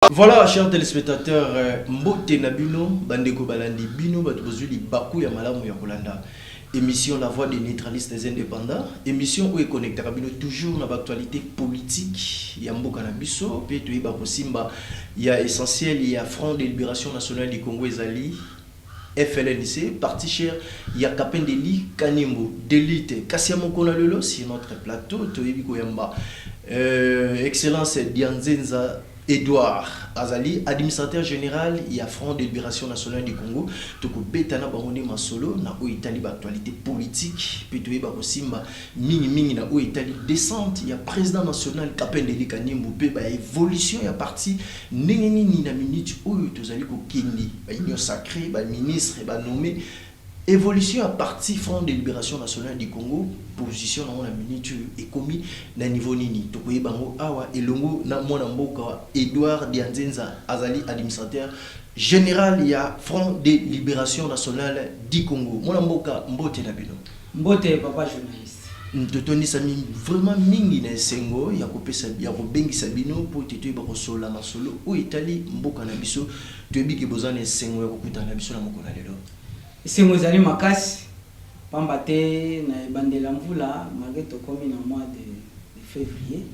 Voilà, chers téléspectateurs, Mbote Nabino, Bandeko Balandi Bino, Batozuli Bakou Yamalamu Yakolanda. Émission La Voix des neutralistes des indépendants. Émission où est connecté Rabino toujours dans l'actualité politique. Il y a Mboka Nabiso, Peto Ibako Simba. Il y a essentiel, il y a Front de Libération Nationale du Congo Ezali, FLNC, Parti Cher, il y a Kapendeli, Kanimbo, Delite, Kassiamo Konalelo, c'est notre plateau, Toibiko Yamba. Excellence Dianzenza. Edouard Azali, administrateur général, il y a Front de Libération Nationale du Congo. Toko Betana Baroni Masolo, na où Italie actualité politique, Peto Eba Simba, Mini na où Italie descente, il y a président national Kapendeli Kanimbo, ba évolution, il y a parti Nengeni ni na minute où Tozali ko Kendi, ba union sacrée, ba ministre, ba nommé. Évolution à parti Front de Libération Nationale du Congo, position dans la minute et commis na niveau nini. Tokoye bango awa elongo na mwana mboka Edouard Dianzenza Azali, administrateur général il y a Front de Libération Nationale du Congo. Mwana mboka Mbote Nabino. Mbote papa journaliste. Totoni sami vraiment mingi na sengo ya kopesa ya kobengi sabino pour teto ba kosola masolo o Italie mboka na biso toyebi ke bozana sengo ya kokuta na biso na mokona lelo. Sengo zali makasi pamba te na bandela mvula malgré tokomi na mois de février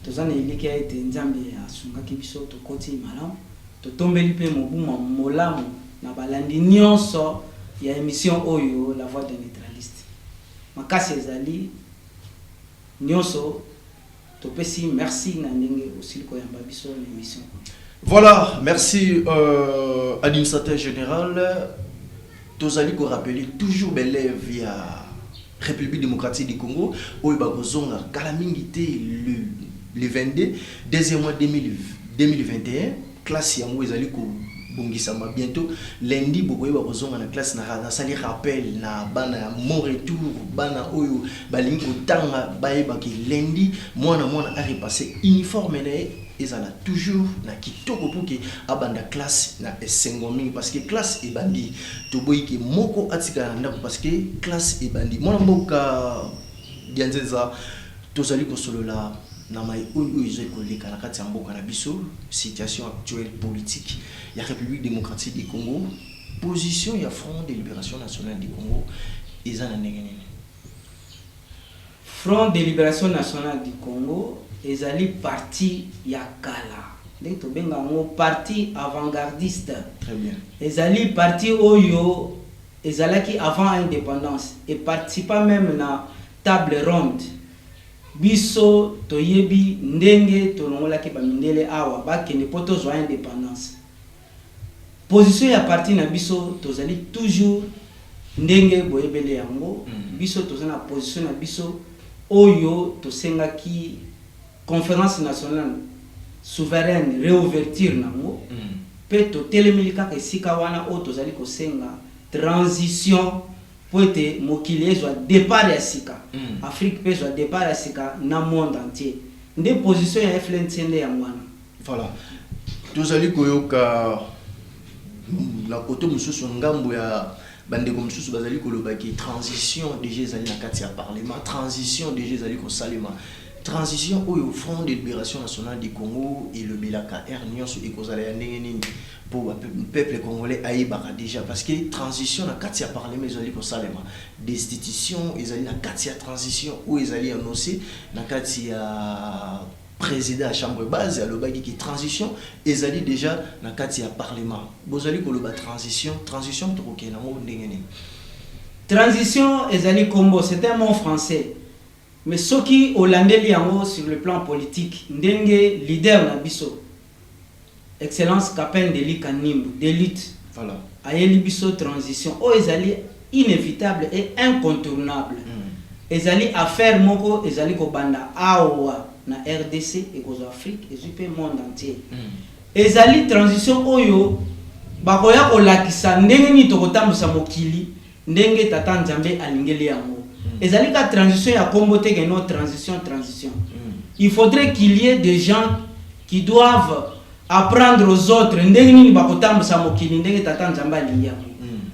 tozana iliki a été nzambe asunga kibiso to koti malamu to tombeli pe mobuma molamu na balandi nyonso ya émission oyo La Voix des neutralistes makasi ezali nyonso to pesi merci na ndenge aussi ko yamba biso l'émission. Voilà, merci administrateur général. Tozali ko rappeler toujours belle via République démocratique du Congo où Bagozonga Kalamingité le 22 deuxième mois 2021 classe yango ezali ko bongisama bientôt lundi bokoye Bagozonga na classe na sali rappel na bana mon retour bana oyo balingi kotanga bayeba ki lundi mwana a repassé uniforme na ezala toujours na kitoko pour que abanda classe na esengomi parce que classe ebandi to boyiki moko atika ndako parce que classe ebandi mona mboka Dianzenza tozali ko solola na mai oyo ezeko leka na kati ya mboka na biso situation actuelle politique ya République démocratique du Congo position ya Front de Libération Nationale du Congo ezana ndenge. Front de Libération Nationale du Congo ezali parti ya kala donc to benga ngo parti avant-gardiste. Très bien. Ezali parti oyo ezalaki avant indépendance et participa même na table ronde biso toyebi ndenge tolongolaki bamindele awa bakende po tozwa indépendance. Position ya parti na biso tozali toujours ndenge boyebele yango biso tozana position na biso oyo tosengaki conférence nationale souveraine réouverture nango pe to telemilika ke sika wana o tozali ko senga transition poete mokili ezwa départ ya sika Afrique pe zwa départ ya sika na monde entier nde position ya FLNC nde ya mwana. Voilà, tozali koyoka la koto mususu ngambo ya bandeko mususu bazali koloba ki transition déjà ezali na kati ya parlement transition déjà ezali ko salema transition au Front de Libération Nationale du Congo et le Bilaka Air Nyonso et kozala ya ndenge nini pour le peuple congolais aïbaka déjà parce que transition na kati ya parlement ezali ko salema destitution ezali na kati ya transition où ezali annoncé na kati ya président à chambre base à l'obagi qui transition ezali déjà na kati ya parlement bozali koloba transition to kokena mo ndenge nini transition ezali kombo c'est un mot français. Mais ce qui hollandais yango sur le plan politique ndenge leader na biso excellence Kapendeli Kanimbo d'élite voilà ayeli biso transition o ezali inévitable et incontournable ezali affaire moko ezali ko banda awa na RDC et aux Afrique et super monde entier ezali transition oyo bakoya ko lakisa ndenge ni tokotambusa mokili ndenge tata Nzambe alingeli yango. Ezali ka transition ya kombo te que non transition. Il faudrait qu'il y ait des gens qui doivent apprendre aux autres ndenge nini bakotambusa mokili ndenge tata Nzambe alingi yango.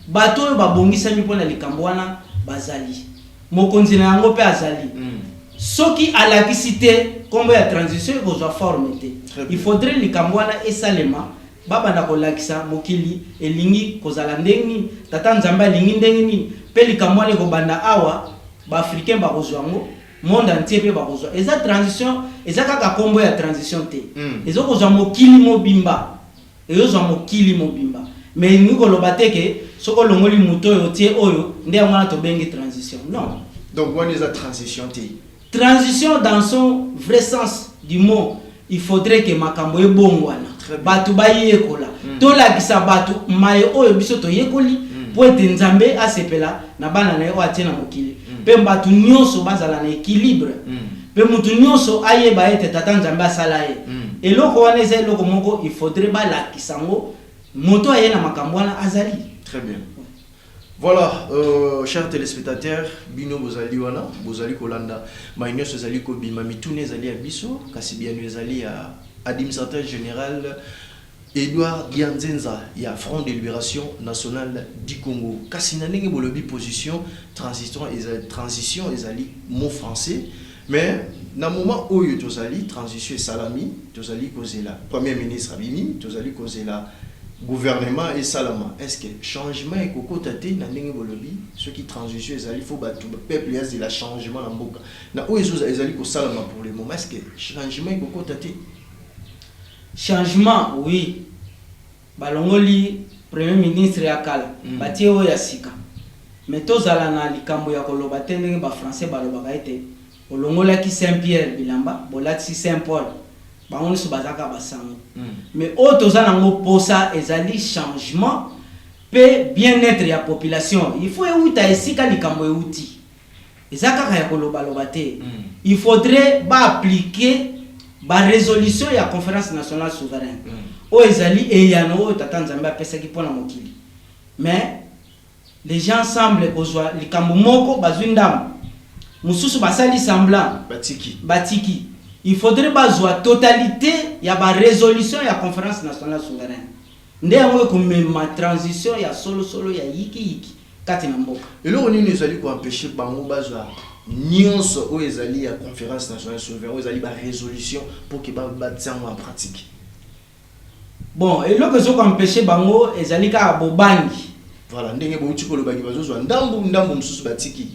Bato oyo babongisa mi pona likambo wana bazali mokonzi na yango pe azali soki alakisi te combo ya transition ekozwa forme te. Il faudrait likambo wana esalema babanda kolakisa mokili elingi kozala ndenge nini, tata nzambe alingi ndenge nini, pe likambo wana ekobanda awa baafricain bakozwa ngo monde entier pe bakozwa. Eza transition, eza kaka combo ya transition te. Ezokozwa mokili mobimba, ezozwa mokili mobimba. Mais nous koloba te ke soko longoli muto yo tie oyo nde ngwana to bengi transition. Non. Donc on est à transition te. Transition dans son vrai sens du mot, il faudrait que makambo ebongwana. Batu baye ekola. To la kisa batu maye oyo biso to yekoli po ete nzambe asepela na bana na yo atie na mokili. Pe batu nyonso bazala na équilibre. Pe mutu nyonso ayeba ete tata nzambe asala ye. Eloko wana eza eloko moko il faudrait ba la kisango moto aye na makambo wana azali. Très bien. Voilà, chers téléspectateurs, Bino Bozali wana, Bozali Kolanda, Maïnyo Sozali Kobi, Mamitune Zali Abiso, Kassibiano Zali à administrateur général Edouard Dianzenza, il y a Front de Libération Nationale du Congo. Kassinanenge Bolobi position, transition Ezali, mot français, mais dans le moment où Tozali, transition et salami, Tozali Kozela, Premier ministre Abimi, Tozali Kozela. Gouvernement et salama. Est-ce que changement et coco tate na ndenge bolobi ceux qui transition ezali faut battu peuple ya la changement na mboka na o ezali ko salama pour le moment. Est-ce que changement et coco tate changement oui balongoli premier ministre ya kala batie o ya sika mais tozala na likambo ya koloba te ndenge ba français balobaka ete olongola ki Saint-Pierre bilamba bolati Saint-Paul bango so bazaka basango. Mais autres nango posa ezali changement pe bien-être ya population. Il faut euta esika likambo euti. Ezaka ya koloba loba te. Il faudrait ba appliquer ba résolution ya conférence nationale souveraine. O ezali eyano tata nzambe apesa ki pona mokili. Mais les gens semblent kozwa likambo moko bazwindam. Mususu basali semblant batiki. Il faudrait bazwa totalité ya ba résolution ya conférence nationale souveraine. Nde yango ko ma transition ya solo ya yiki kati na mboka. Et là on est ezali ko empêcher bango bazwa nyonso o ezali ya conférence nationale souveraine, o ezali ba résolution pour que ba tsango en pratique. Bon, et là que zo ko empêcher bango ezali ka bobangi. Voilà, ndenge bo uti ko lobaki bazozwa ndambu mususu batiki.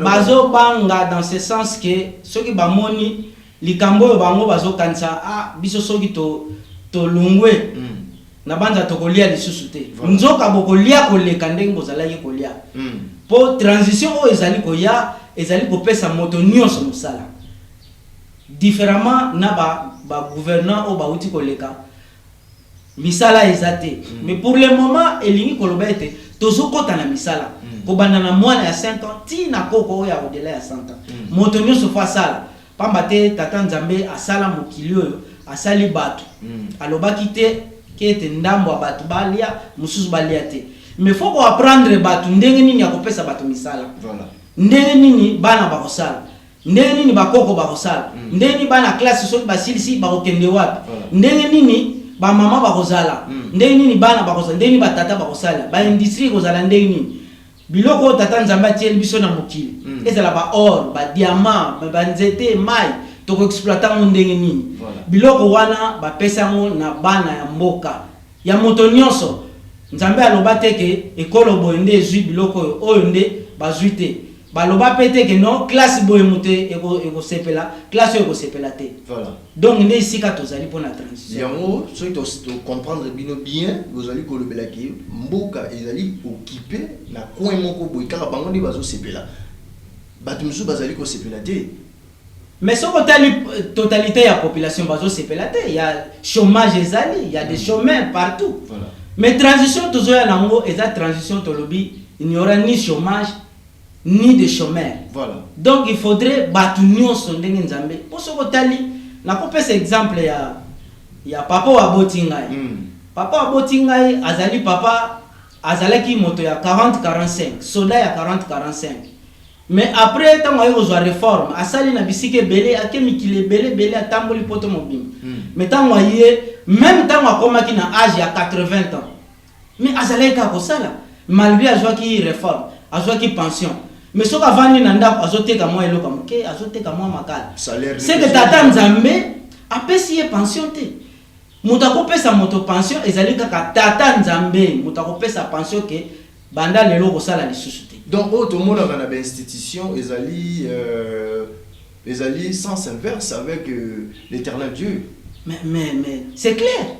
Bazo banga dans ce sens que ceux qui bamoni likambo bango bazo kansa biso soki to lungwe na banza to kolia lisusu te nzoka bokolia koleka ndenge bozala ye kolia po transition o ezali koya ezali kopesa moto nyonso musala différemment na ba gouvernant o ba uti koleka misala ezate mais pour le moment elingi koloba ete tozo kota na misala kobanda na mwana ya 5 ans ti na koko ya odela ya 100 ans moto nyonso fa sala pamba te tata nzambe asala mokili oyo asali batu alobaki te kete ndambo batu balia mususu balia te mais faut ko apprendre batu ndenge nini ya kopesa batu misala. Voilà. Ndenge nini bana bakosala, ndenge nini bakoko bakosala, ndenge nini bana classe soki basilisi bakokende wapi, ndenge nini ba mama bakozala, ndenge nini bana bakozala, ndenge nini batata bakosala, ba industrie kozala ndenge nini. Biloko tata nzamba tieli biso na mokili. Ezala ba or, ba diamant, ba nzete, mai, toko exploiter mo ndenge nini. Biloko wana ba pesa mo na bana ya mboka. Ya moto nyonso. Nzambe aloba teke ekolo boende ezui biloko oyo nde bazuite. Baloba pete ke non classe boye muté eko sepela, classe eko sepela te. Voilà. Donc nde isika tozali pona transition. Yango soki to comprendre bino bien, vous allez kolobela ki mboka ezali occupé na coin moko boye kaka bango nde bazo sepela. Batu musu bazali ko sepela te. Mais ce que totalité de la population bazo sepela te, il y a chômage ezali, il y a des chômeurs partout. Voilà. Mais transition tozoya nango eza transition tolobi, il n'y aura ni chômage ni de chômeurs. Voilà. Donc il faudrait batu nyonso ndenge nzambe. Pour ce kotali, na ko pesa exemple ya papa wa botingai. Papa wa botingai azali papa azalaki moto ya 40-45, soda ya 40-45. Mais après tant ayo zo réforme, asali na bisike belé akemikile belé atamboli poto mobim. Mais tant aye même tant akomaki na âge ya 80 ans. Mais azalaki ka kosala malgré azwaki réforme, azwaki pension. mais soki avandi na ndako azoteka mwa eloko moke azoteka mwa makala salaire c'est que tata nzambe apesi ye pension te moto akopesa moto pension ezali kaka tata nzambe moto akopesa pension ke banda lelo kosala lisusu te. Donc otomonaka na institution ezali sens inverse avec l'éternel Dieu. Mais c'est clair.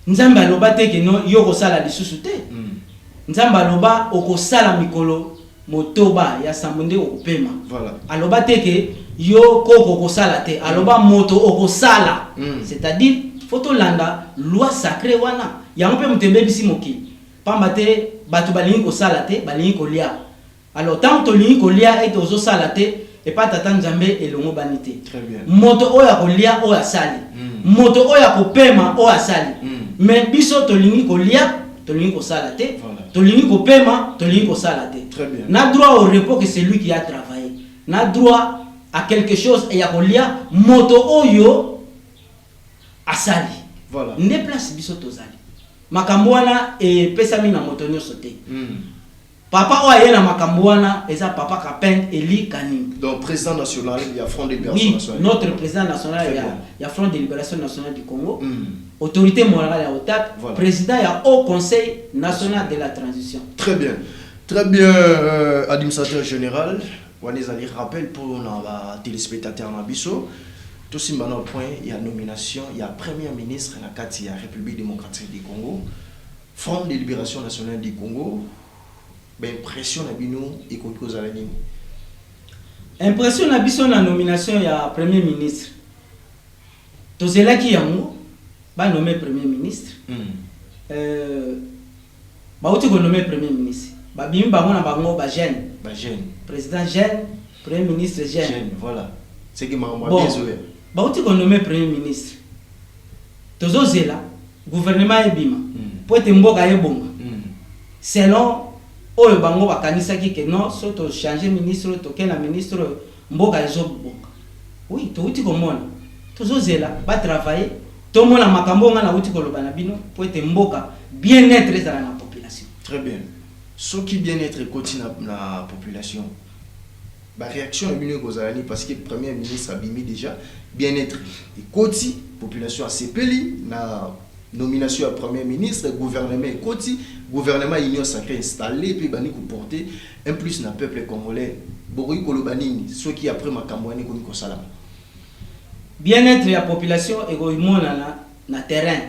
Nzambe aloba te ke no yo kosala lisusu te. Nzambe aloba okosala mikolo motoba ya sambonde okopema. Voilà. Aloba te ke yo koko kosala te. Aloba moto okosala. C'est-à-dire photo landa loi sacrée wana. Ya mpe mutembe bisi mokili. Pamba te batu balingi kosala te, balingi kolia. Alors tant to lingi kolia et ozo sala te et pas tata nzambe elongo banité. Très bien. Moto oya kolia oya sali. Moto oya kopema oya sali. Mais biso to lingi kolia, to lingi kosala te. To lingi kopema, to lingi kosala te. Très bien. Na droit au repos que c'est lui qui a travaillé. Na droit à quelque chose et ya kolia moto oyo asali. Voilà. Ne place biso tozali. Makambo wana pesami na moto nyonso te. Papa oye na makambo wana eza papa Kapen Eli Kanim. Donc président national il y a Front de Libération nationale. Notre président national il y a Front de Libération nationale du Congo. Autorité morale ya OTAC, voilà. Président il y a Haut Conseil national de la transition. Très bien. Très bien administrateur général, Wanez Ali rappel pour nos téléspectateurs na biso. Tout ce point, il y a nomination, il y a premier ministre dans la République démocratique du Congo, Front de libération nationale du Congo, ben pression na bino et cause à la ligne. Impression na biso na nomination il y a premier ministre. Tozela ki yango ba nommé premier ministre. Ba uti ko nommé premier ministre. Ba bimi bango na bango ba jeune. Ba jeune. Président jeune, premier ministre jeune. Jeune, voilà. C'est qui m'a bon. Bauti ko nommé premier ministre. Tozo zela gouvernement ebima. Po ete mboka yebonga. Selon oyo bango bakanisa ki ke non so to changer ministre to kena ministre mboka ezo bonga. Oui, to uti ko mona. Tozo zela ba travailler to mona makambo nga na uti ko lobana bino po ete mboka bien-être ezala na population. Très bien. Ce qui bien-être continue na population. La réaction est venue parce que le premier ministre a bimi déjà bien-être. Et Koti, population a sepeli, la nomination à premier ministre, gouvernement Koti, gouvernement union sacrée installé, puis bani ko porter un plus na peuple congolais. Bori kolobanini, ceux qui après ma cambouane ko niko salam. Bien-être de la population et na terrain,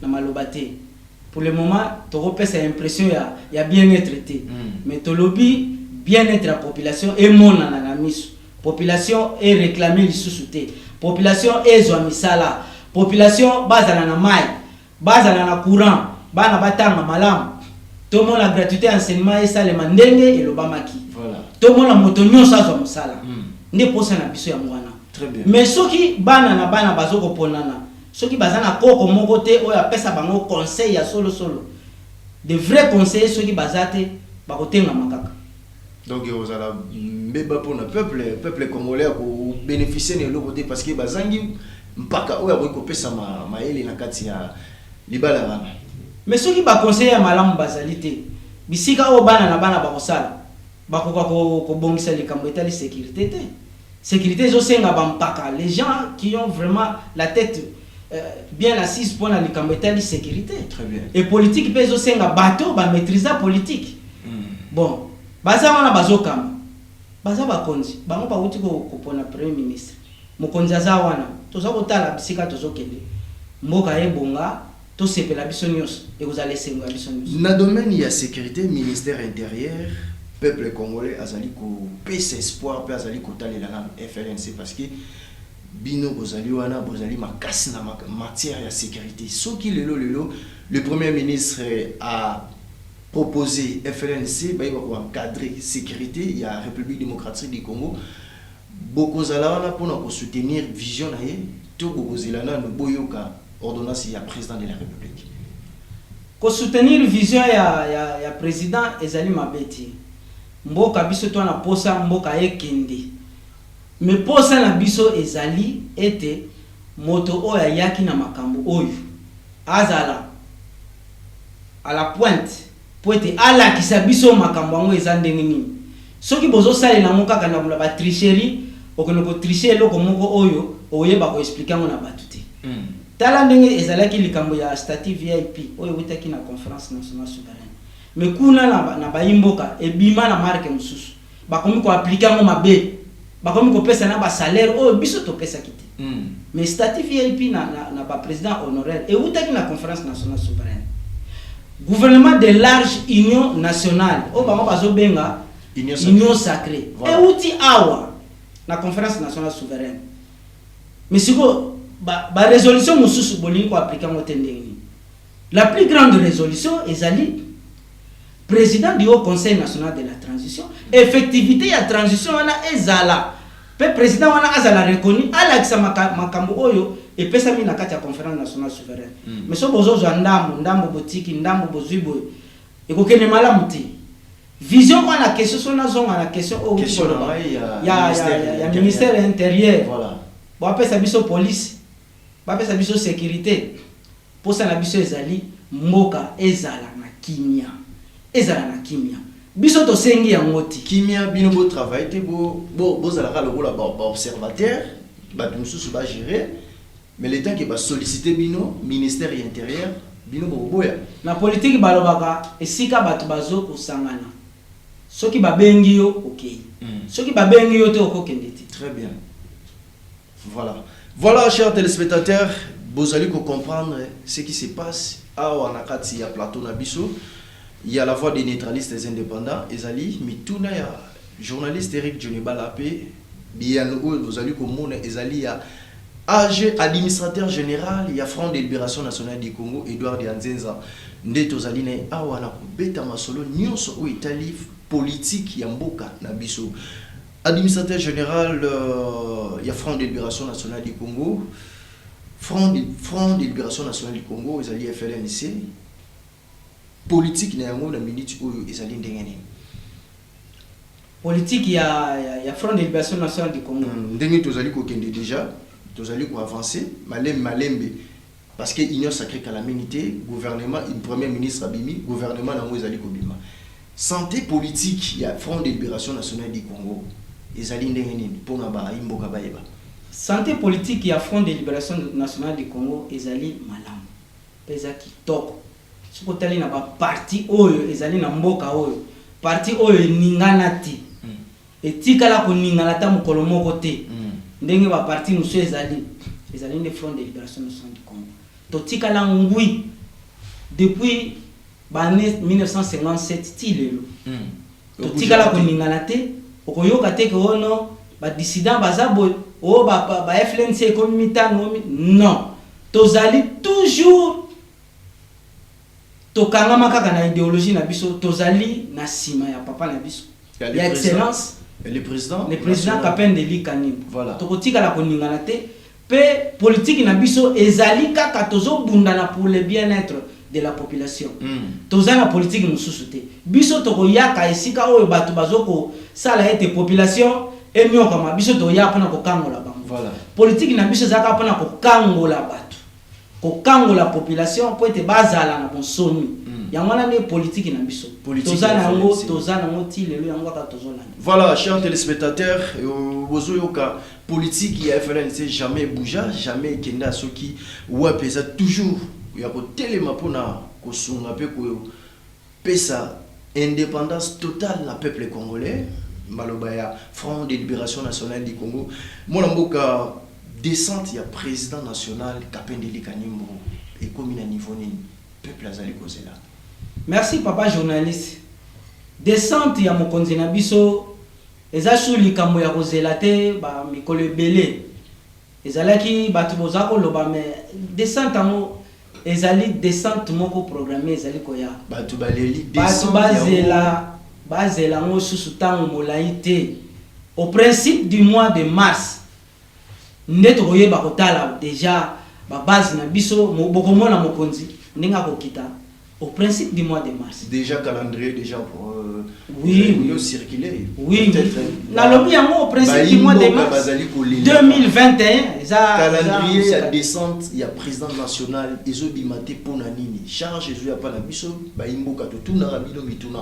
na malobate. Pour le moment, tu repères cette impression il y a bien-être. Mais tu lobby bien-être de la population et mon ananamis. Population est réclamée sous-souté. Population est zoamisala. Population bazana na mai, bazana na courant, bana batanga malam. Tout le monde la gratuité enseignement et ça le mandenge et le bamaki. Voilà. Tout le monde la motonyo sa zoamisala. Ne posa na biso ya mwana. Très bien. Mais ceux qui bana na bana bazoko ponana. Ceux qui bazana koko mon côté ou ya pesa bango conseil ya solo. De vrais conseils ceux qui bazate bakote na makaka. Donc vous allez pour le peuple congolais pour bénéficier de l'autre côté parce que bazangi mpaka oya ko pesa maele na kati ya libala bana. Mais ceux qui ba conseiller ya malamu bazalité bisika o bana na bana bakosala bakoka ko bongisa likambo etali sécurité te. Sécurité zo senga ba mpaka les gens qui ont vraiment la tête bien assise pour la likambo etali sécurité. Très bien. Et politique pe zo senga bateau ba maîtriser politique. Bon baza wana bazokama baza bakonzi bango ba uti ko pona premier ministre mokonzi aza wana toza kotala bisika tozokende mboka ebonga to sepela biso nyos et vous allez senga biso nyos na domaine ya sécurité ministère intérieur peuple congolais azali ko pesa espoir pe azali ko talela na FLNC parce que bino bozali wana bozali makasi na matière ya sécurité soki lelo le premier ministre a proposé FLNC pour encadrer la sécurité, il y a la République démocratique du Congo. Beaucoup d'Alana pour soutenir la vision, tout beaucoup d'Alana nous boyoka ordonnance il y a président de la République. Pour soutenir la vision il y a président Ezali Mabeti. Mboka biso to na posa mboka ekende. Mais posa na biso Ezali était moto oya yaki na makambo oyo. Azala à la pointe. Poete ala kisabiso makambo ngo ezandenge nini soki bozo sale na moka kana ba tricherie okono ko tricher loko moko oyo oyeba ko expliquer ngo na batute tala ndenge ezalaki likambo ya statut VIP oyo witaki na conférence nationale souveraine mais kuna na baimboka ebima na marque mususu bakomi ko appliquer ngo mabe bakomi ko pesa na ba salaire oyo biso to pesa kite mais statut VIP na ba président honoraire et witaki na conférence nationale souveraine gouvernement de large union nationale o bango bazo benga union sacrée voilà. Et outi awa na conférence nationale souveraine mais siko ba résolution mususu bolingi ko appliquer ngo tendeni la plus grande résolution ezali président du haut conseil national de la transition effectivité ya transition wana ezala pe président wana azala reconnu ala kisa makambo oyo et pesa mi na kati ya conférence nationale souveraine mais so bozo zo ndambo botiki ndambo bozwibo ekokene malamu te vision wana question so na zonga na question o ya ministère intérieur voilà bo apesa biso police ba apesa biso sécurité posa na biso ezali mboka ezala na kimia biso to sengi ya ngoti kimia bino bo travail te bo zala ka lokola ba observateur ba mususu ba gérer mais l'état qui va solliciter bino ministère intérieur bino bo boya na politique balobaka esika bato bazo kusangana soki babengi yo okay soki babengi yo te okokende te très bien voilà chers téléspectateurs vous allez comprendre ce qui se passe à Wanakati ya plateau na biso. Il y a la voix des neutralistes et indépendants ezali mituna ya journaliste Eric Djonebalape bien vous allez comprendre ezali ya AG administrateur général il y a Front de Libération Nationale du Congo Edouard Yanzenza ndeto zali na awa na kubeta masolo nyonso o Italie politique ya mboka na biso administrateur général il y a Front de Libération Nationale du Congo Front de Libération Nationale du Congo ezali FLNC politique na yango na minute oyo ezali ndengene politique ya Front de Libération Nationale du Congo ndenge tozali ko kende déjà tozali ko avancer malembe parce que union sacrée calamité gouvernement une premier ministre abimi gouvernement na ngo ezali ko bima santé politique ya Front de Libération Nationale du Congo ezali ndengene pona ba imboka baeba santé politique ya Front de Libération Nationale du Congo ezali malamu peza kitoko soko tali na ba parti oyo ezali na mboka oyo parti oyo ningana ti etikala ko ningana ta mukolo moko te ndenge ba parti muso ezali ne Front de Libération Nationale du Congo to tikala ngui depuis ba 1957 ti lelo to tikala ko ningana te okoyoka te ke ono ba dissident bazabo o ba FLNC comme mitano non tozali toujours to kangama kaka na idéologie na biso tozali na sima ya papa na biso ya excellence le président Kapendeli Kanimba voilà to kotika la koningana te pe politique na biso ezali kaka tozo bundana pour le bien-être de la population tozana politique mususu te biso to koyaka esika oyo bato bazoko sala ete population enyoka ma biso to ya pona ko kangola bango voilà politique na biso zaka pona ko kangola bato ko kangola population po ete bazala na bonsoni yangwana ne politique na biso tozana ngo ti lelo yango ka tozona voilà chers téléspectateurs bozoyoka politique ya FLNC jamais bougea jamais kenda soki wa pesa toujours ya ko telema pona ko sunga pe ko pesa indépendance totale na peuple congolais maloba ya Front de Libération Nationale du Congo mona mboka descente ya président national Kapendeli Kanimba et comme na niveau nini peuple azali kozela. Merci papa journaliste. Descente ya mokonzi na biso eza suli kambo ya kozela te ba mikolo ebele ezalaki bato bozako loba mais descente mo ezali descente moko programmé ezali koya bato baleli descente bazela ngo susu tango molai te au principe du mois de mars ndeto koyeba kotala déjà ba base na biso bokomona mokonzi ndinga kokita au principe du mois de mars déjà calendrier déjà pour oui circuler oui na lobi yango au principe du mois de mars 2021 calendrier ya descente ya président national ezobimate pona nini charge ezo ya pa na biso ba imboka to tuna rabino mituna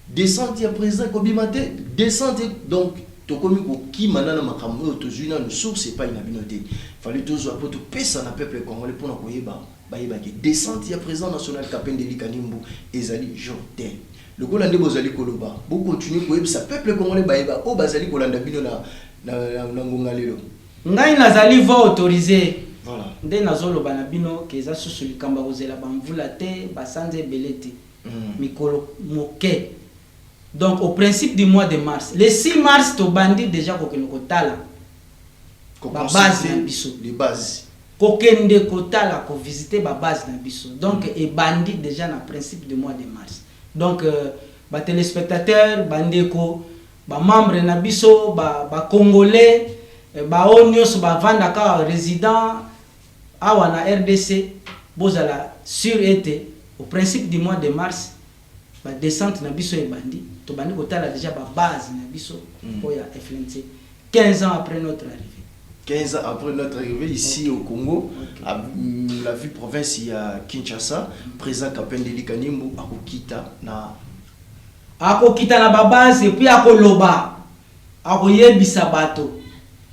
descente ya président kobimate descente donc tokomi ko ki manana makambo to juina no source pas ina binoté fallait toujours pour tout pesa na peuple congolais pour na koyeba bayeba ki descente ya président national Kapendeli Kanimbu ezali Jordan le gola ndebo zali koloba bo continuer koyeba sa peuple congolais bayeba o bazali kolanda bino na ngonga lelo ngai nazali voix autorisé voilà nde nazoloba na bino ke eza susu likamba kozela bamvula te basanze ebele te mikolo moke. Donc au principe du mois de mars, le 6 mars to bandi déjà kokende kotala ba base na biso, les bases kokende kotala ko visiter ba base na biso. Donc et bandi déjà na principe du mois de mars. Donc ba téléspectateurs bandeko ba membre na biso ba congolais ba onios ba vandaka résident awa na RDC bozala sur été au principe du mois de mars ba descente na biso e bandi to bandi kotala déjà ba base na biso pour ya FLNC 15 ans après notre arrivée. 15 ans après notre arrivée ici au Congo, à la ville province il y a Kinshasa, président Kapendeli Kanimbu akokita na ba base et puis akoloba akoyebisa bato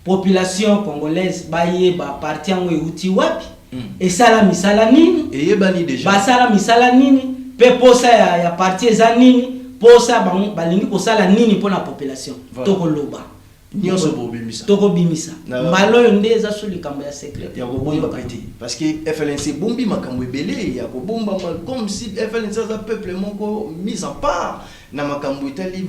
population congolaise baye ba parti yango euti wapi et sala misala nini et yebani déjà ba sala misala nini pe posa ya parti eza nini posa balingi kosala nini pona population tokoloba nyonso bobimisa tokobimisa maloyo nde eza sur likambo ya secret ya kobomba pete parce que FLNC bombi makambo ebele ya kobomba comme si FLNC za peuple moko mise en part na makambo etali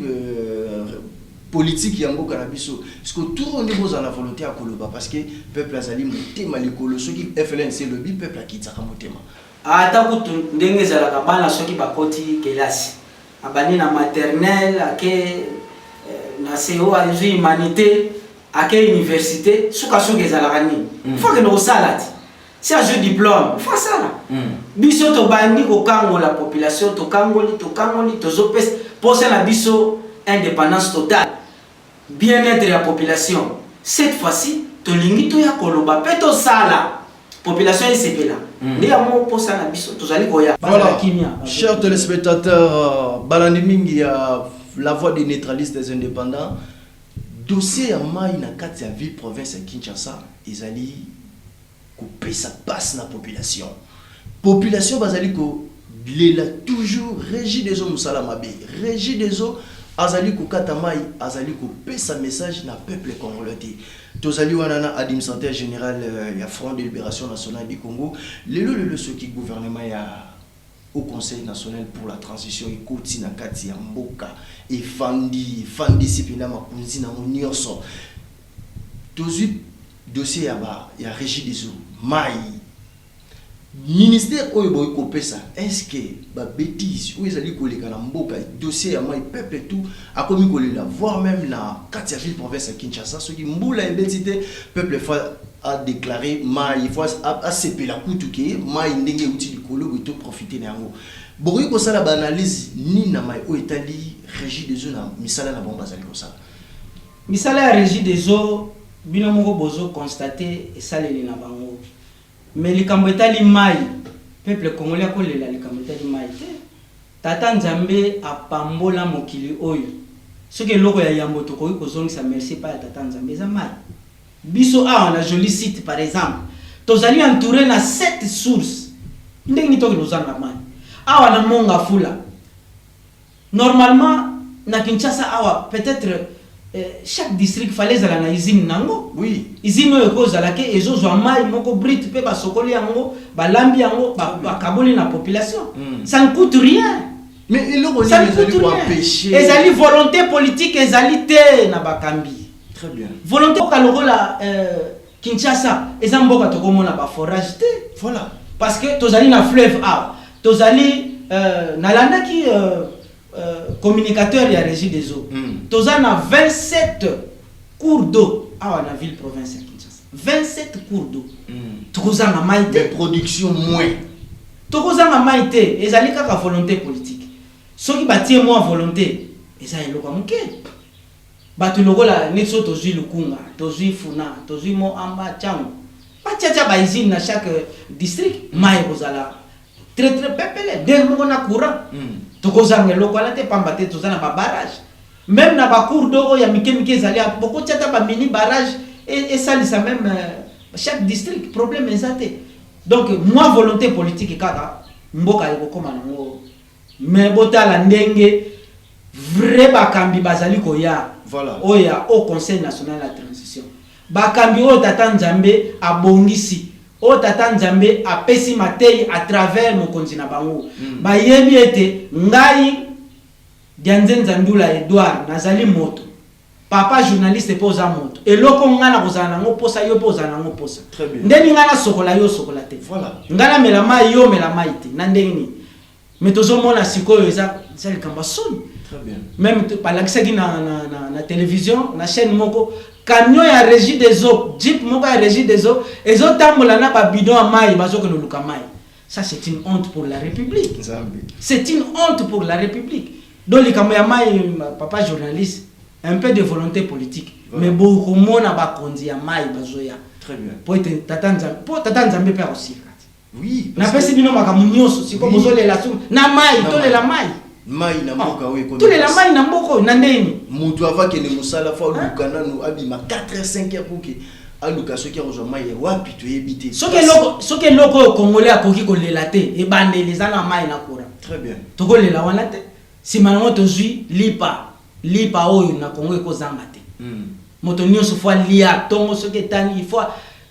politique ya mboka na biso parce que tout on est à la volonté à koloba parce que peuple azali motema likolo soki FLNC lobi peuple akitsaka motema ata kutu ndenge ezalaka bana soki bakoti kelasi abani na maternelle ake na CO azwi humanité ake université suka soki ezalaka nini faut que nous salati si a jeu diplôme faut ça biso to bandi ko kangola population to kangoli tozopesa posa na biso indépendance totale bien-être de la population cette fois-ci to lingi to ya koloba pe to sala population esepela ndia mo posa na biso tozali koya voilà chers téléspectateurs balandi mingi ya la voix des neutralistes des indépendants dossier ya mai na kati ya ville province ya Kinshasa ezali ko pesa passe na population bazali ko lela toujours régie des eaux musala mabe régie des eaux azali ko kata mai azali ko pesa message na peuple congolais tozali wana na administrateur général ya Front de Libération Nationale du Congo lelo soki gouvernement ya au Conseil national pour la transition ekoti na kati ya mboka et fandi sipina makunzi na nyonso tozui dossier ya régie des eaux mai ministère oyo boy ko pesa est-ce que ba bêtise ou ezali ko leka na mboka dossier ya mai peuple tout akomi ko lela voire même na kati ya ville province ya Kinshasa soki mbula ebetite peuple fa a déclaré mai il faut a sepela kutuke mai ndenge uti likolo to profiter na yango bokoki ko sala ba analyse ni na mai o etali régie des eaux na misala na bomba zali ko sala misala ya régie des eaux bino moko bozo constater esaleli na bango mais likambo etali mai peuple congolais ko lela likambo etali mai te tata nzambe apambola mokili oyo soki eloko ya yambo tokoki kozongisa merci pa tata nzambe eza mai biso awa na joli site par exemple tozali entouré na 7 sources ndenge nitoki lozanga mai awa na monga fula normalement na Kinshasa awa peut-être chaque district fallait zala na usine nango oui usine oyo kozala ke ezozwa mai moko brut pe ba sokoli yango ba lambi yango ba kaboli na population ça ne coûte rien mais eloko ni ezali ko empêcher ezali volonté politique ezali te na bakambi très bien volonté ka lokola Kinshasa ezamboka tokomona ba forage te voilà parce que tozali na fleuve awa tozali na landa ki communicateur ya régie des eaux tozana 27 cours d'eau awa na ville province ya Kinshasa 27 cours d'eau tokozanga mai te production moins tokozanga mai te ezali kaka volonté politique soki batie moi volonté eza eloko moke bato lokola netso tozwi lukunga tozwi funa tozwi mo amba chango batia ba usine na chaque district mai kozala très pepele dès moko na courant to tokozanga eloko wana te pamba te toza na barrage. Même na ba cours d'eau ya mike ezali beaucoup tiata ba mini barrage et ça ça même chaque district problème ezate. Donc moi volonté politique kaka mboka ekokoma nango mais botala ndenge vrai bakambi bazali koya voilà oya au conseil national de la transition bakambi o tata nzambe abongisi o tata nzambe apesi matei à travers mokonzi na bango bayebi ete ngai Dianze Nzandula Edouard nazali moto papa journaliste poza moto eloko ngana kozana ngo posa yo poza nango posa très bien ndeni ngana sokola yo sokola te voilà ngana mela mai yo mela mai te na ndeni mais tozomona sikoyo eza likamba soni très bien même palakisaki na télévision na chaîne moko camion ya régie des eaux jeep moko ya régie des eaux ezotambola na ba bidon ya mai bazokeno luka mai. Ça c'est une honte pour la République. C'est une honte pour la République. Donc les caméramans, papa journaliste, un peu de volonté politique, voilà. Mais beaucoup moins na ba kondi ya mai bazoya. Très bien. Pour tata nzambe père aussi. Oui. Na pesi bino makamunyoso, siko bozole la sou na mai, tole la mai. Mai na mboka we ko. Tole la mai na mboko na ndeni. Mutu avake ne musala fa lukana no abima 4 5 ya buki. Aluka soki akozwa mai wapi to yebite. Soki loko congolais akoki kolela te e bandeli zana mai na kura. Très bien. Toko lela wana te. Si manango tozui lipa oyo na Congo ekozanga te. Moto nyonso fois lia tongo soki tani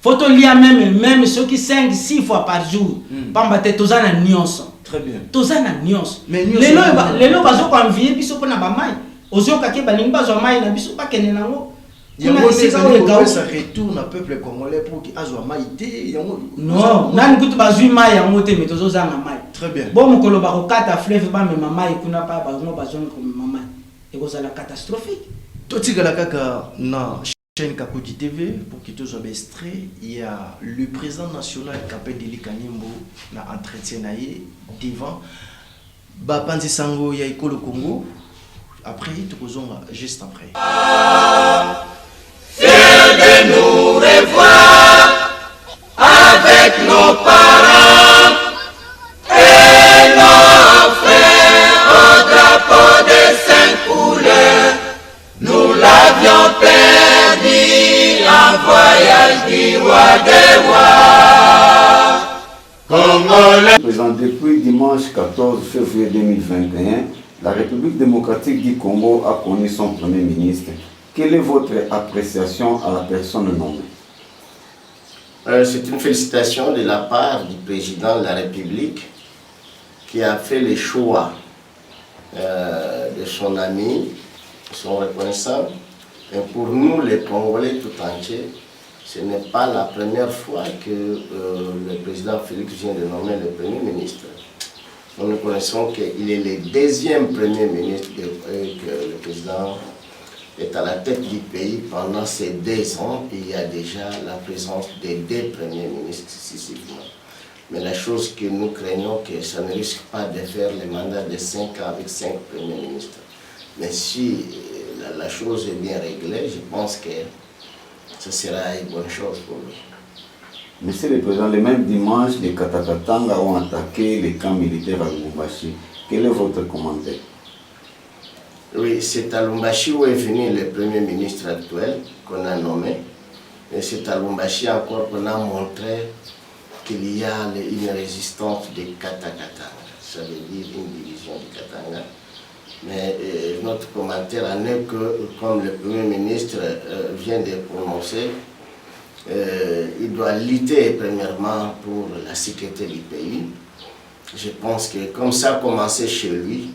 faut to lia même soki 5 6 fois par jour. Pamba te tozana nyonso. Très bien. Tozana nyonso. Lelo bazo ko envier biso pona ba mai. Ozoka ke balingi bazwa mai na biso bakene nango. Il y a ça retourne au peuple congolais pour qu'il azwa maïté. Non, nan kutu bazui mai ya moté mais tozozanga mai. Très bien. Bon mokolo ba ko kata fleuve ba mema mai kuna pa ba ngo bazonga ko mema mai. Ekozala catastrophique. Totikala kaka na chaîne Kakoti TV pour qu'il te soit extrait, il y a le président national Kapendeli Kanimbo na entretien naie devant Bapanzi Sango ya Ikolo Congo. Après tokozonga juste après. Fiers de nous revoir avec nos parents et nos frères au drapeau des 5 couleurs. Nous l'avions perdu en voyage du roi des rois. Congolais. Présent depuis dimanche 14 février 2021, la République démocratique du Congo a connu son premier ministre. Quelle est votre appréciation à la personne nommée? C'est une félicitation de la part du président de la République qui a fait le choix de son ami, son reconnaissant. Et pour nous, les Congolais tout entiers, ce n'est pas la première fois que le président Félix vient de nommer le Premier ministre. Nous connaissons qu'il est le deuxième Premier ministre et que le président est à la tête du pays pendant ces 2 ans. Il y a déjà la présence des 2 premiers ministres successivement. Mais la chose que nous craignons, que ça ne risque pas de faire le mandat de 5 ans avec 5 premiers ministres. Mais si la chose est bien réglée, je pense que ce sera une bonne chose pour lui. Monsieur le Président, le même dimanche, les Katakatanga ont attaqué les camps militaires à Lubumbashi. Quel est votre commentaire? Oui, c'est à Lubumbashi où est venu le Premier ministre actuel qu'on a nommé. Et c'est à Lubumbashi encore qu'on a montré qu'il y a une résistance des Katakatanga. Ça veut dire une division du Katanga. Mais notre commentaire en est que, comme le Premier ministre vient de prononcer, il doit lutter premièrement pour la sécurité du pays. Je pense que comme ça a commencé chez lui,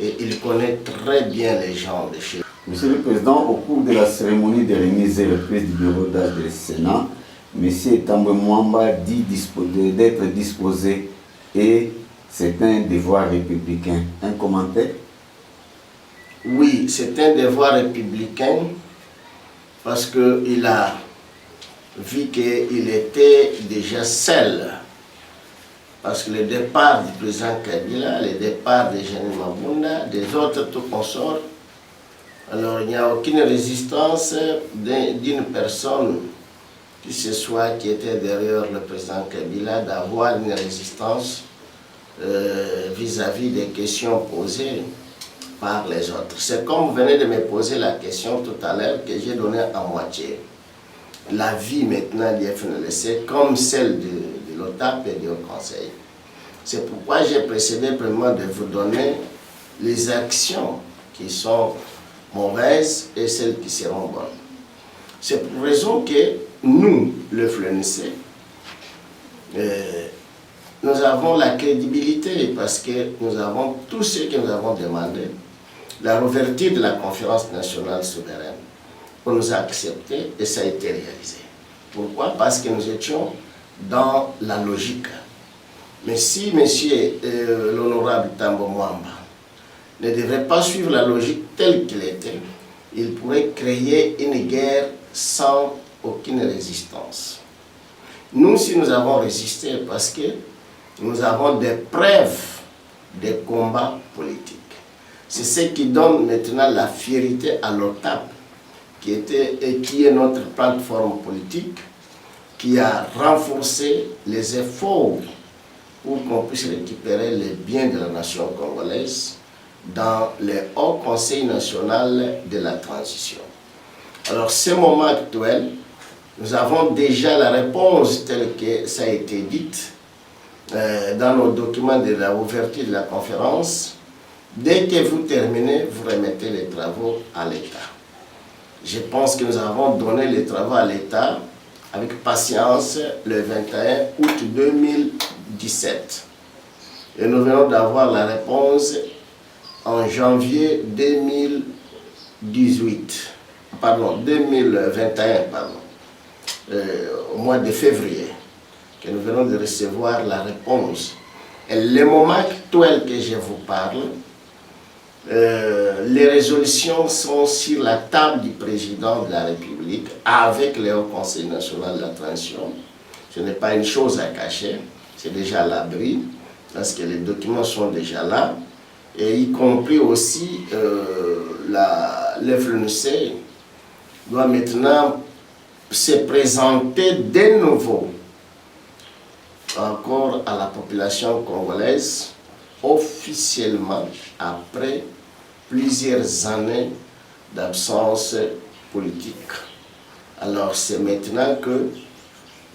et il connaît très bien les gens de chez lui. Monsieur le Président, au cours de la cérémonie de remise et reprise du bureau d'âge du Sénat, M. Tambwe Mwamba dit d'être disposé et c'est un devoir républicain. Un commentaire? Oui, c'est un devoir républicain parce qu'il a vu qu'il était déjà seul. Parce que le départ du président Kabila, le départ de Jeanne Mabunda, des autres tout consorts, alors il n'y a aucune résistance d'une personne qui ce soit qui était derrière le président Kabila d'avoir une résistance vis-à-vis des questions posées par les autres. C'est comme vous venez de me poser la question tout à l'heure que j'ai donnée à moitié. La vie maintenant du FNLC comme celle de l'OTAP et du Haut Conseil. C'est pourquoi j'ai précédé vraiment de vous donner les actions qui sont mauvaises et celles qui seront bonnes. C'est pour raison que nous, le FNLC, nous avons la crédibilité parce que nous avons tout ce que nous avons demandé. La réouverture de la conférence nationale souveraine, on nous a accepté et ça a été réalisé. Pourquoi? Parce que nous étions dans la logique. Mais si monsieur l'honorable Tambo Mwamba ne devrait pas suivre la logique telle qu'il était, il pourrait créer une guerre sans aucune résistance. Nous, si nous avons résisté, parce que nous avons des preuves des combats politiques. C'est ce qui donne maintenant la fierté à l'OTAP, qui est notre plateforme politique, qui a renforcé les efforts pour qu'on puisse récupérer les biens de la nation congolaise dans le Haut Conseil national de la transition. Alors, ce moment actuel, nous avons déjà la réponse telle que ça a été dite dans nos documents de la ouverture de la conférence. Dès que vous terminez, vous remettez les travaux à l'État. Je pense que nous avons donné les travaux à l'État avec patience le 21 août 2017. Et nous venons d'avoir la réponse en janvier 2021, au mois de février, que nous venons de recevoir la réponse. Et le moment actuel que je vous parle, les résolutions sont sur la table du président de la République avec le Haut Conseil national de la transition. Ce n'est pas une chose à cacher, c'est déjà à l'abri, parce que les documents sont déjà là, et y compris aussi l'FNLC doit maintenant se présenter de nouveau encore à la population congolaise officiellement après plusieurs années d'absence politique. Alors c'est maintenant que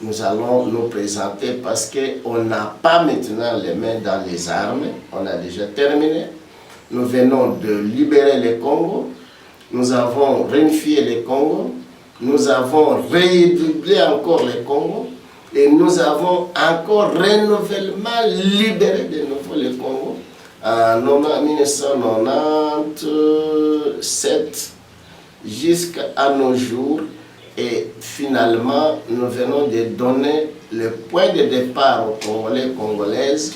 nous allons nous présenter parce qu'on n'a pas maintenant les mains dans les armes, on a déjà terminé. Nous venons de libérer le Congo, nous avons réunifié le Congo, nous avons redoublé encore le Congo et nous avons encore renouvellement libéré de nouveau le Congo en 1997 jusqu'à nos jours. Et finalement, nous venons de donner le point de départ aux Congolais et Congolaises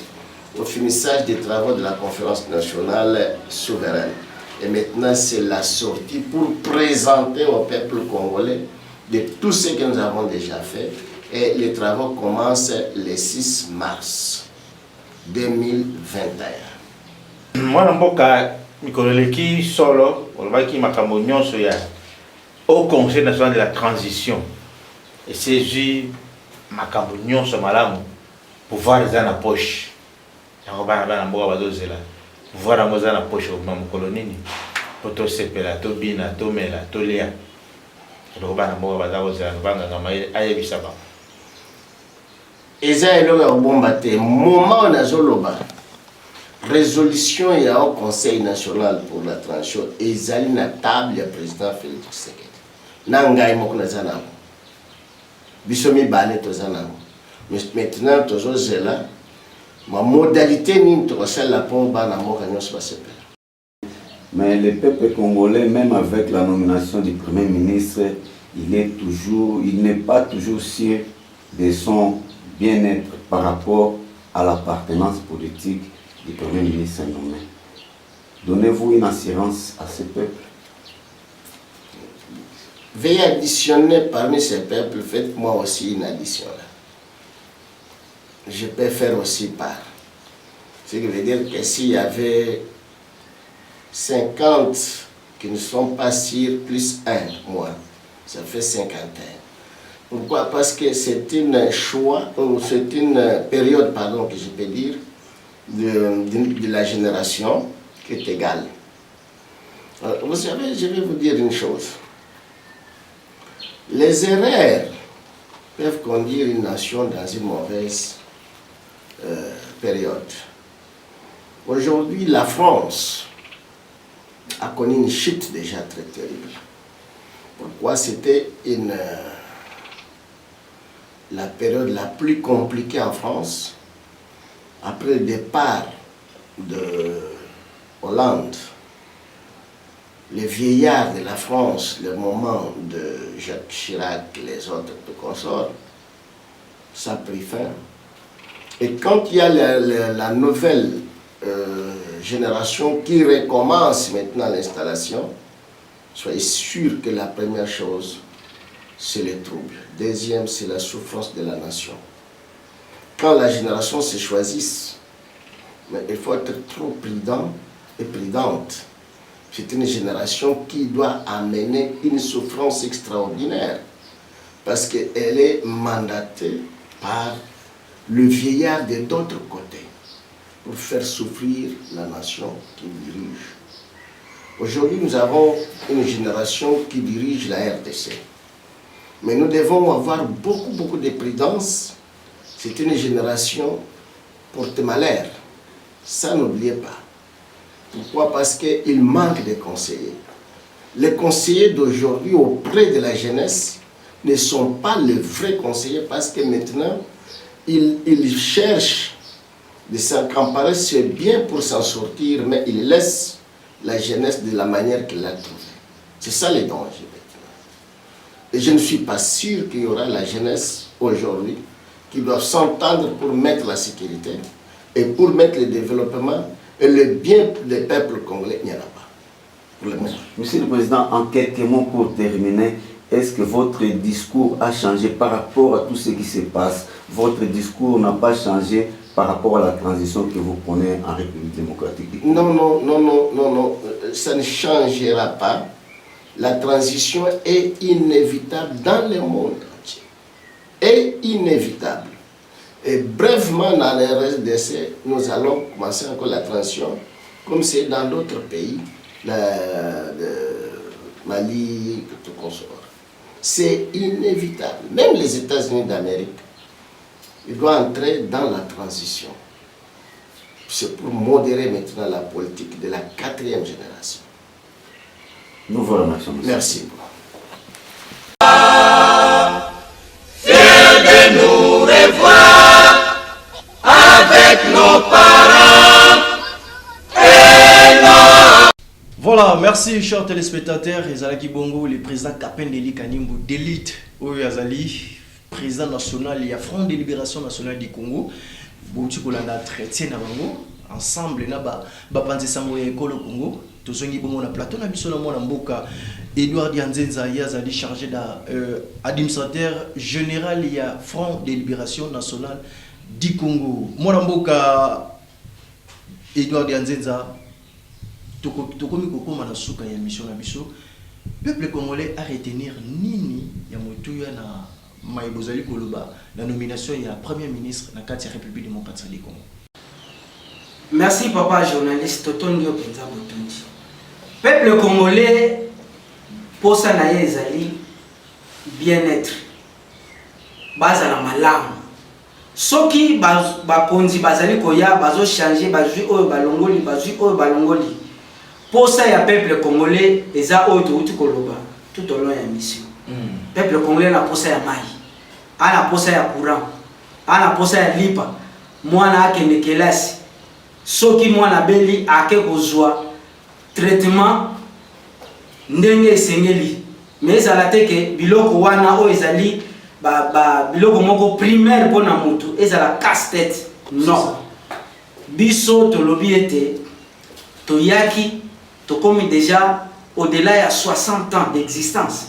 au finissage des travaux de la conférence nationale souveraine. Et maintenant, c'est la sortie pour présenter au peuple congolais de tout ce que nous avons déjà fait. Et les travaux commencent le 6 mars 2021. Moi, je suis solo, je au Conseil national de la transition. Et c'est juste ma campagne sur malamu pouvoir les en poche. Pouvoir les en poche au même colonie. Pour tout ce pela, tout bina, tout mela, tout lia. Le Robana Moga Bazaoza, Banga, Ayabisaba. Eza elonga obombate moment na zoloba résolution ya au Conseil national pour la transition ezali na table ya président Félix Tshisekedi. Nangai moko na zana. Bisomi bale to zana. Maintenant tozo zela ma modalité ni to la pomba na moka nyos basepe. Mais le peuple congolais, même avec la nomination du Premier ministre, il n'est pas toujours sûr de son bien-être par rapport à l'appartenance politique du Premier ministre nommé. Donnez-vous une assurance à ce peuple? Veuillez additionner parmi ces peuples, faites-moi aussi une addition. Je peux faire aussi part. Ce qui veut dire que s'il y avait 50 qui ne sont pas sûrs, plus 1, moi, ça fait 51. Pourquoi? Parce que c'est une choix, ou c'est une période, pardon, que je peux dire, de la génération qui est égale. Vous savez, je vais vous dire une chose. Les erreurs peuvent conduire une nation dans une mauvaise période. Aujourd'hui, la France a connu une chute déjà très terrible. Pourquoi? C'était la période la plus compliquée en France. Après le départ de Hollande, les vieillards de la France, le moment de Jacques Chirac et les autres consorts, ça a pris fin. Et quand il y a la nouvelle génération qui recommence maintenant l'installation, soyez sûr que la première chose, c'est les troubles. Deuxième, c'est la souffrance de la nation. Quand la génération se choisit, mais il faut être trop prudent et prudente. C'est une génération qui doit amener une souffrance extraordinaire parce qu'elle est mandatée par le vieillard de d'autres côtés pour faire souffrir la nation qui dirige. Aujourd'hui, nous avons une génération qui dirige la RDC. Mais nous devons avoir beaucoup de prudence. C'est une génération porte-malheur. Ça, n'oubliez pas. Pourquoi? Parce qu'il manque de conseillers. Les conseillers d'aujourd'hui auprès de la jeunesse ne sont pas les vrais conseillers parce que maintenant, ils cherchent de s'accaparer, c'est bien pour s'en sortir, mais ils laissent la jeunesse de la manière qu'elle l'a trouvée. C'est ça les dangers maintenant. Et je ne suis pas sûr qu'il y aura la jeunesse aujourd'hui qui doit s'entendre pour mettre la sécurité et pour mettre le développement et le bien des peuples congolais. Il n'y en a pas. Pour le moment. Monsieur le Président, en quelques mots pour terminer, est-ce que votre discours a changé par rapport à tout ce qui se passe? Votre discours n'a pas changé par rapport à la transition que vous prenez en République démocratique du Congo? Non, ça ne changera pas. La transition est inévitable dans le monde entier. Est inévitable. Et brièvement, dans les RDC, nous allons commencer encore la transition, comme c'est dans d'autres pays, le Mali, tout consort. C'est inévitable. Même les États-Unis d'Amérique, ils doivent entrer dans la transition. C'est pour modérer maintenant la politique de la 4e génération. Nous vous remercions. Merci. Fiers de nous revoir avec nos parents et nos... Voilà, merci chers téléspectateurs. Ezalaki Bongo, le président Kapendeli Kanimbu d'élite, Oyo Azali, président national, il y a Front de Libération Nationale du Congo. Bouti Kolanda traité na bango ensemble na ba panzi sango ya ekolo Congo. Tozongi bongo na plateau na biso na mwana mboka Edouard Dianzenza yazali chargé d'administrateur général il y a Front de Libération Nationale du Congo. Mwana mboka Edouard Dianzenza tokomi kokoma na suka ya mission na biso. Peuple congolais a retenir nini ya motuya na Maïbozali Koloba, la nomination de la première ministre de la République démocratique du Congo. Merci papa journaliste Totondio Penza Botondi. Peuple congolais pour ça na ezali bien-être. Baza la malamu. Soki bakonzi bazali koya bazo changer bazui oyo balongoli. Pour ça ya peuple congolais eza oyo to uti koloba tout au long ya mission. Peuple congolais na posa ya mai, ana posa ya courant, ana posa ya lipa, mwana akende kelasi, soki mwana beli ake kozwa traitement ndenge esengeli, mais ezala teke biloko wana o ezali biloko moko primaire pona mutu, ezala casse-tête. Non. Biso tolobi ete toyaki tokomi déjà au-delà de 60 ans d'existence.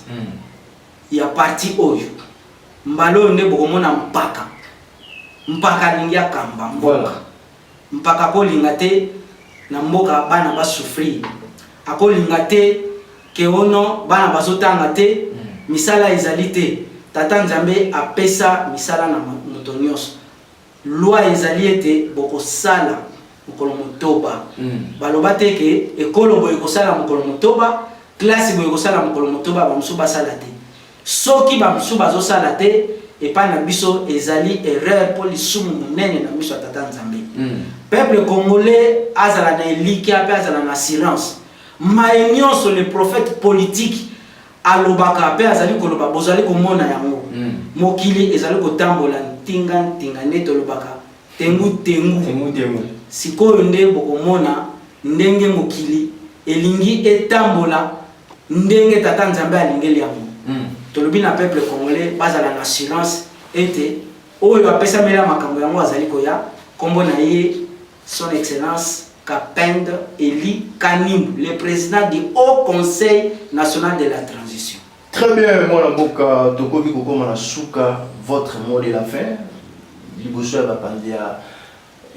Il y a parti oyo mbalo nde bokomona mpaka lingia kamba mboka mpaka ko lingate na mboka bana ba souffrir ako lingate ke ono bana bazotanga te misala ezalite tata nzambe apesa misala na moto nyonso loi ezali ete boko sala mokolo motoba baloba te ke ekolo boye kosala mokolo motoba classe boye kosala mokolo motoba bamusu basala te soki bamusu bazosala te epai na biso ezali erreur mpo lisumu monene na miso ya tata nzambe peuple congolais azala na elikia mpe azala na assurance maye nyonso le prophète politique alobaka mpe azali koloba bozali komona yango mokili ezali kotambola ntinga nde tolobaka tengu sikoyo nde bokomona ndenge mokili elingi etambola ndenge tata nzambe alingeli yango tolobi na peuple congolais bazala na assurance ete oyo apesamela makambo yango azali koya kombo na ye son excellence Kapende Eli Kanimbu, le président du Haut Conseil national de la transition. Très bien, mon amboka tokobi kokoma na suka votre mot de la fin. Liboso ya bapandia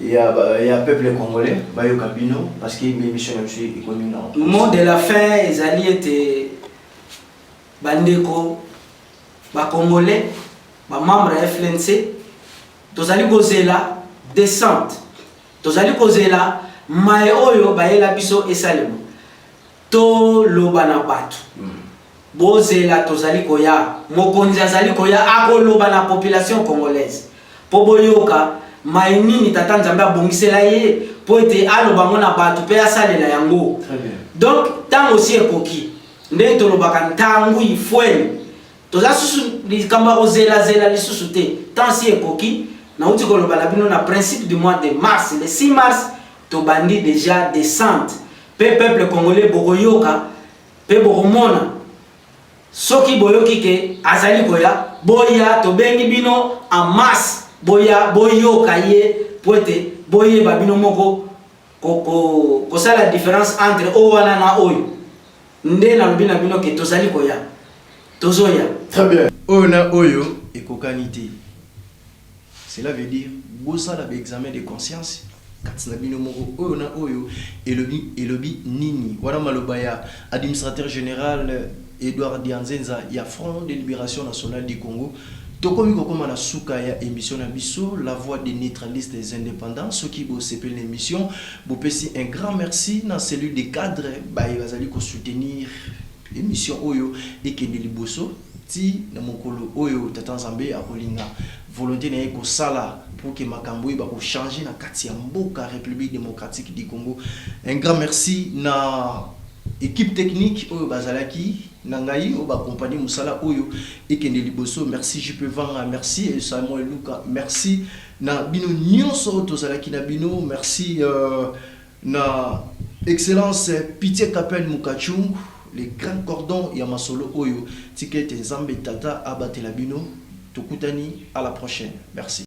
ya peuple congolais bayo kabino parce que l'émission est connue na. Mot de la fin ezali ete bandeko ba congolais ba membre ya FLNC tozali kozela descente. Tozali kozela maye oyo bayela biso esalema to loba na bato bozela tozali koya mokonzi azali koya akoloba na population congolaise po boyoka maye nini tata nzambe abongisela ye po ete aloba ngo na bato pe asalela yango. Donc tango aussi ekoki nde tolobaka ntangu ifwele toza susu likamba ozela lisusu te tant si ekoki na uti koloba na bino na principe du mois de mars le 6 mars tobandi déjà descente peuple congolais bokoyoka pe bokomona soki boyoki ke azali koya boya tobengi bino en masse boyoka ye poete boyeba bino moko kosala la différence entre owana na oyo nde nalobi na bino ke tozali koya tozoya. Très bien. Oyo na oyo ekokani te, cela veut dire bosala ba examen de conscience katina bino moko oyo na oyo elobi nini wana maloba ya administrateur général Edouard Dianzenza ya Front de Libération Nationale du Congo. Tokomi kokoma na suka ya émission na biso la voix des neutralistes et indépendants ceux qui bo sepel l'émission bo pesi un grand merci na cellule des cadres ba bazali ko soutenir émission oyo ekende liboso ti na mokolo oyo tata nzambe akolinga volonté na ko sala pour que makambo ba ko changer na kati ya mboka République démocratique du Congo. Un grand merci na équipe technique oyo bazalaki na ngai o ba compagnie musala oyo ekende liboso. Merci JP Vanga, merci Samuel Luka, merci na bino nyonso tozalaki na bino, merci na excellence Pitié Kapel Mukachung, les grands cordons ya masolo oyo ticket nzambe tata abatela bino tokutani à la prochaine. Merci.